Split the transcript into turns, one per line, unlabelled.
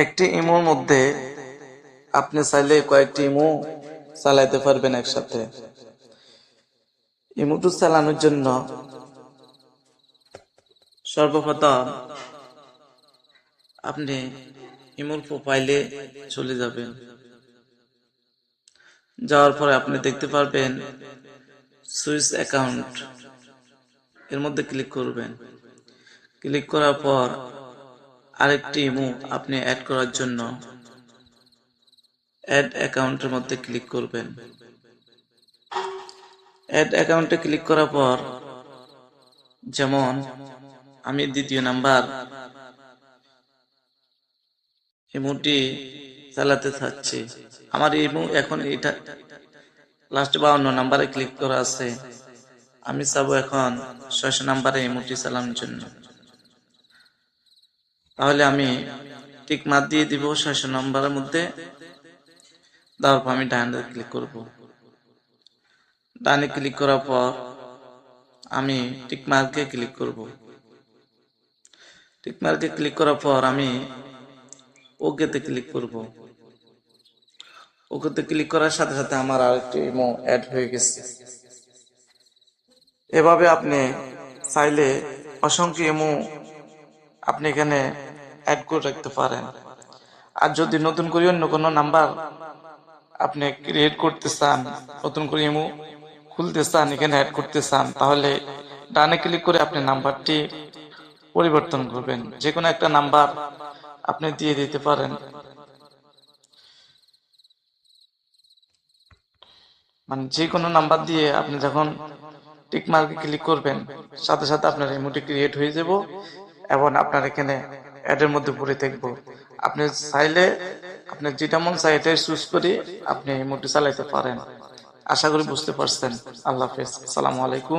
একটি ইমোর মধ্যে আপনি চাইলে কয়েকটি ইমো চালাইতে পারবেন একসাথে। ইমোটু চালানোর জন্য সর্বপ্রথম আপনি ইমোর প্রোফাইলে চলে যাবেন। যাওয়ার পরে আপনি দেখতে পারবেন সুইচ অ্যাকাউন্ট, এর মধ্যে ক্লিক করবেন। ক্লিক করার পর আরেকটি ইমো আপনি অ্যাড করার জন্য অ্যাড অ্যাকাউন্টের মধ্যে ক্লিক করবেন। অ্যাড অ্যাকাউন্টে ক্লিক করার পর, যেমন আমি দ্বিতীয় নাম্বার ইমোটি চালাতে চাচ্ছি, আমার ইমো এখন এটা লাস্ট 52 নাম্বারে ক্লিক করা আছে। আমি চাবো এখন 600 নাম্বারে ইমোটি চালানোর জন্য। তাহলে আমি টিক মার্ক দিয়ে দিব 600 নাম্বারের মধ্যে। তারপর আমি ডানে ক্লিক করব। ডানে ক্লিক করার পর আমি টিক মার্কে ক্লিক করব। টিক মার্কে ক্লিক করার পর আমি ওকেতে ক্লিক করব। ওকেতে ক্লিক করার সাথে সাথে আমার আরেকটি ইমো অ্যাড হয়ে গেছে। এভাবে আপনি চাইলে অসংখ্য ইমো আপনি এখানে অ্যাড করে রাখতে পারেন। আর যদি নতুন করে অন্য কোনো নাম্বার আপনি ক্রিয়েট করতে চান, নতুন করে ইমো খুলতে চান, এখানে অ্যাড করতে চান, তাহলে ডানে ক্লিক করে আপনি নাম্বারটি পরিবর্তন করবেন। যে কোনো একটা নাম্বার আপনি দিয়ে দিতে পারেন। মানে যে কোনো নাম্বার দিয়ে আপনি যখন টিক মার্কে ক্লিক করবেন, সাথে সাথে আপনার ইমোটি ক্রিয়েট হয়ে যাব এবং আপনার এখানে অ্যাডের মধ্যে পড়ে থাকবো। আপনি চাইলে আপনি যেটা মন চাই এটাই চুজ করে আপনি ইমোটি চালাইতে পারেন। আশা করি বুঝতে পারছেন। আল্লাহ হাফেজ, আসসালামু আলাইকুম।